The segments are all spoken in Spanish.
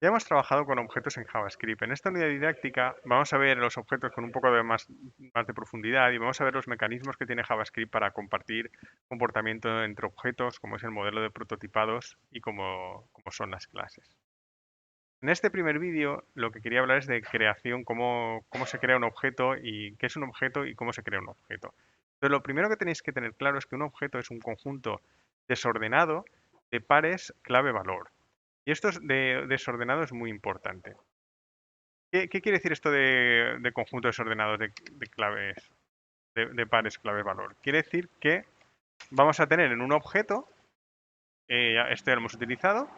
Ya hemos trabajado con objetos en JavaScript. En esta unidad didáctica vamos a ver los objetos con un poco más de profundidad y vamos a ver los mecanismos que tiene JavaScript para compartir comportamiento entre objetos, como es el modelo de prototipados y como son las clases. En este primer vídeo lo que quería hablar es de creación, cómo se crea un objeto y qué es un objeto y cómo se crea un objeto. Entonces, lo primero que tenéis que tener claro es que un objeto es un conjunto desordenado de pares clave-valor. Y esto de desordenado es muy importante. ¿Qué quiere decir esto de conjunto desordenado de claves, de pares clave-valor? Quiere decir que vamos a tener en un objeto, ya esto ya lo hemos utilizado,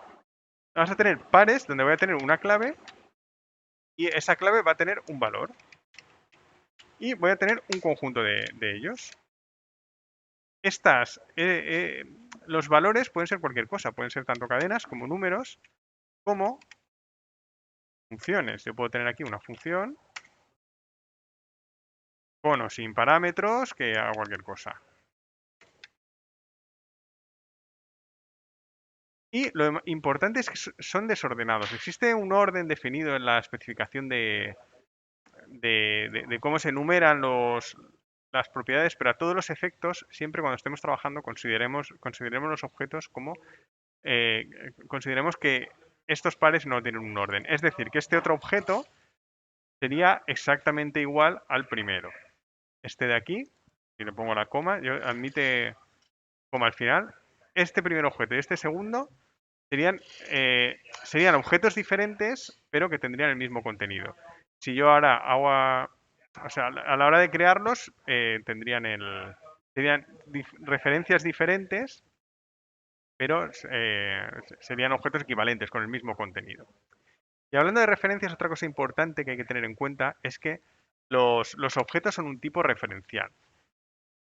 vamos a tener pares donde voy a tener una clave y esa clave va a tener un valor. Y voy a tener un conjunto de ellos. Los valores pueden ser cualquier cosa, pueden ser tanto cadenas como números, como funciones. Yo puedo tener aquí una función con o sin parámetros que haga cualquier cosa. Y lo importante es que son desordenados. Existe un orden definido en la especificación de cómo se enumeran las propiedades, pero a todos los efectos, siempre cuando estemos trabajando, consideremos los objetos como eh, consideremos que estos pares no tienen un orden. Es decir, que este otro objeto sería exactamente igual al primero. Este de aquí, si le pongo la coma, admite coma al final. Este primer objeto y este segundo serían, serían objetos diferentes, pero que tendrían el mismo contenido. Si yo ahora o sea, a la hora de crearlos, serían referencias diferentes, pero serían objetos equivalentes con el mismo contenido. Y hablando de referencias, otra cosa importante que hay que tener en cuenta es que los objetos son un tipo referencial.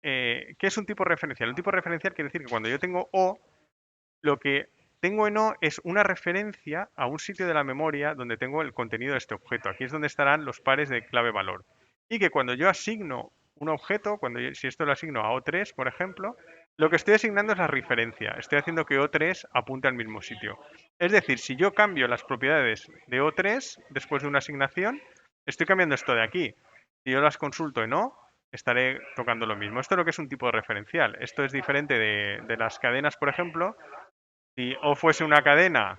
¿Qué es un tipo referencial? Un tipo referencial quiere decir que cuando yo tengo O, lo que tengo en O es una referencia a un sitio de la memoria donde tengo el contenido de este objeto. Aquí es donde estarán los pares de clave-valor. Y que cuando yo asigno un objeto, si esto lo asigno a O3, por ejemplo, lo que estoy asignando es la referencia. Estoy haciendo que O3 apunte al mismo sitio. Es decir, si yo cambio las propiedades de O3 después de una asignación, estoy cambiando esto de aquí. Si yo las consulto en O, estaré tocando lo mismo. Esto es lo que es un tipo de referencial. Esto es diferente de las cadenas, por ejemplo. Si O fuese una cadena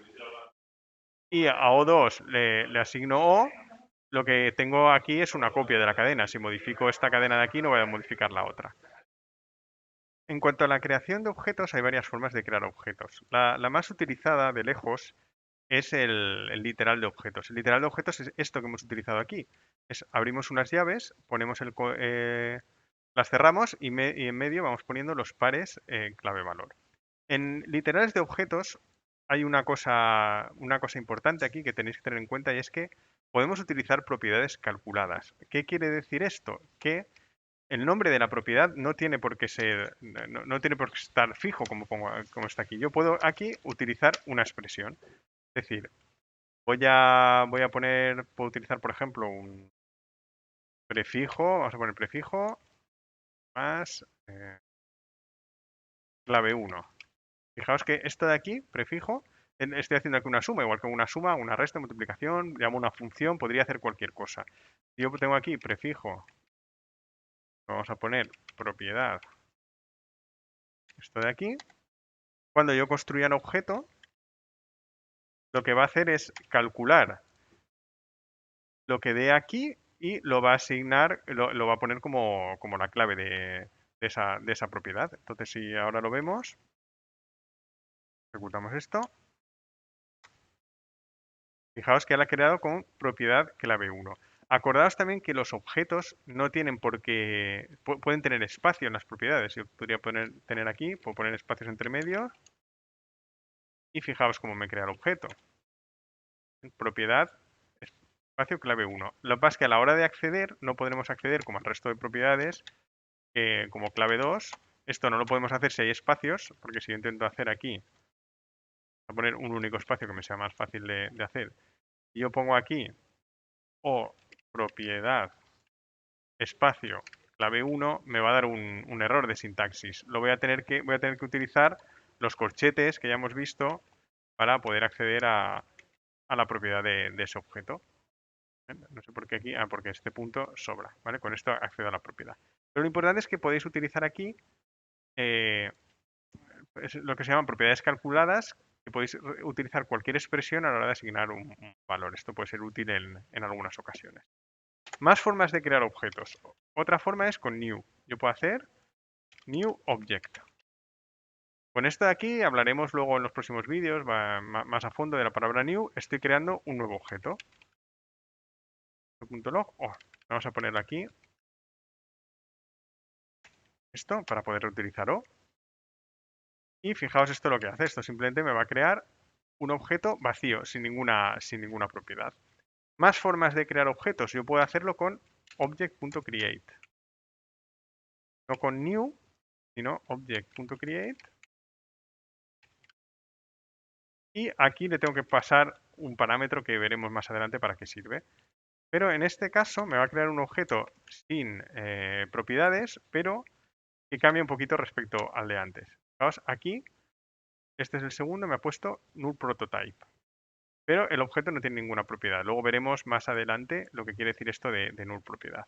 y a O2 le asigno O, lo que tengo aquí es una copia de la cadena. Si modifico esta cadena de aquí, no voy a modificar la otra. En cuanto a la creación de objetos, hay varias formas de crear objetos. La más utilizada de lejos es el literal de objetos. El literal de objetos es esto que hemos utilizado aquí. Abrimos unas llaves, las cerramos y en medio vamos poniendo los pares clave-valor. En literales de objetos hay una cosa importante aquí que tenéis que tener en cuenta y es que podemos utilizar propiedades calculadas. ¿Qué quiere decir esto? Que el nombre de la propiedad no tiene por qué no tiene por qué estar fijo como está aquí. Yo puedo aquí utilizar una expresión. Es decir, puedo utilizar, por ejemplo, un prefijo, vamos a poner prefijo más clave 1. Fijaos que esto de aquí, prefijo, estoy haciendo aquí una suma, igual que una suma, una resta, multiplicación, llamo una función, podría hacer cualquier cosa. Yo tengo aquí prefijo, vamos a poner propiedad, esto de aquí. Cuando yo construya un objeto, lo que va a hacer es calcular lo que dé aquí y lo va a asignar, lo va a poner como la clave de esa propiedad. Entonces, si ahora lo vemos, ejecutamos esto. Fijaos que ya la ha creado con propiedad clave 1. Acordaos también que los objetos no tienen por qué, pueden tener espacio en las propiedades. Yo podría tener aquí, puedo poner espacios entre medios y fijaos cómo me crea el objeto. Propiedad, espacio clave 1. Lo que pasa es que a la hora de acceder no podremos acceder como al resto de propiedades, como clave 2. Esto no lo podemos hacer si hay espacios, porque si yo intento hacer aquí, voy a poner un único espacio que me sea más fácil de hacer. Y yo pongo aquí o propiedad espacio clave 1 me va a dar un error de sintaxis. Voy a tener que utilizar los corchetes que ya hemos visto para poder acceder a la propiedad de ese objeto. No sé por qué aquí, porque este punto sobra, ¿vale? Con esto accedo a la propiedad. Pero lo importante es que podéis utilizar aquí eh, es lo que se llaman propiedades calculadas, que podéis utilizar cualquier expresión a la hora de asignar un valor. Esto puede ser útil en algunas ocasiones. Más formas de crear objetos. Otra forma es con new. Yo puedo hacer new object. Con esto de aquí hablaremos luego en los próximos vídeos más a fondo de la palabra new. Estoy creando un nuevo objeto. .log. Vamos a ponerlo aquí. Esto para poder reutilizarlo. Y fijaos esto lo que hace. Esto simplemente me va a crear un objeto vacío, sin ninguna propiedad. Más formas de crear objetos. Yo puedo hacerlo con object.create. No con new, sino object.create. Y aquí le tengo que pasar un parámetro que veremos más adelante para qué sirve. Pero en este caso me va a crear un objeto sin propiedades, pero que cambia un poquito respecto al de antes. Fijaos, aquí, este es el segundo, me ha puesto null prototype. Pero el objeto no tiene ninguna propiedad. Luego veremos más adelante lo que quiere decir esto de null propiedad.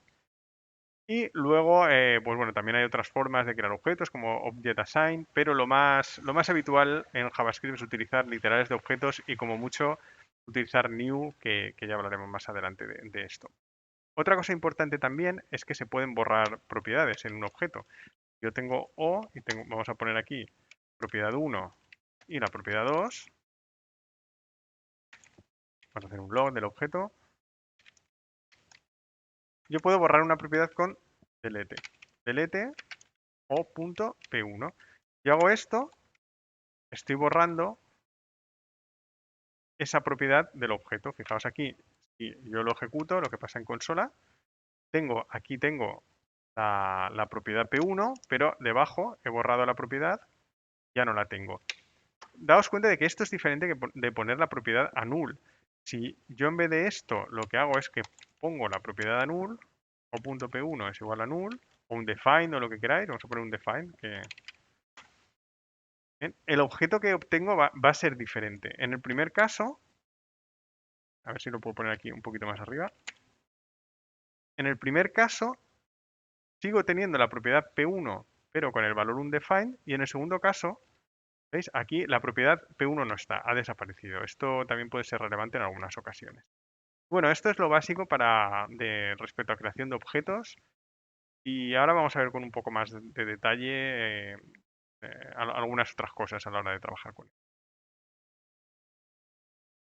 Y luego, pues bueno, también hay otras formas de crear objetos como Object Assign, pero lo más habitual en JavaScript es utilizar literales de objetos y como mucho utilizar new, que ya hablaremos más adelante de esto. Otra cosa importante también es que se pueden borrar propiedades en un objeto. Yo tengo O y vamos a poner aquí propiedad 1 y la propiedad 2. Vamos a hacer un log del objeto. Yo puedo borrar una propiedad con delete. Delete o.p1. Yo hago esto, estoy borrando esa propiedad del objeto. Fijaos aquí, si yo lo ejecuto, lo que pasa en consola, aquí tengo la propiedad P1, pero debajo he borrado la propiedad, ya no la tengo. Daos cuenta de que esto es diferente de poner la propiedad a null. Si yo en vez de esto lo que hago es que pongo la propiedad a null, o punto P1 es igual a null, o un define o lo que queráis, vamos a poner un define, bien, el objeto que obtengo va a ser diferente. En el primer caso, a ver si lo puedo poner aquí un poquito más arriba. En el primer caso, sigo teniendo la propiedad P1, pero con el valor undefined, y en el segundo caso, ¿veis? Aquí la propiedad P1 no está, ha desaparecido. Esto también puede ser relevante en algunas ocasiones. Bueno, esto es lo básico respecto a creación de objetos, y ahora vamos a ver con un poco más de detalle algunas otras cosas a la hora de trabajar con él.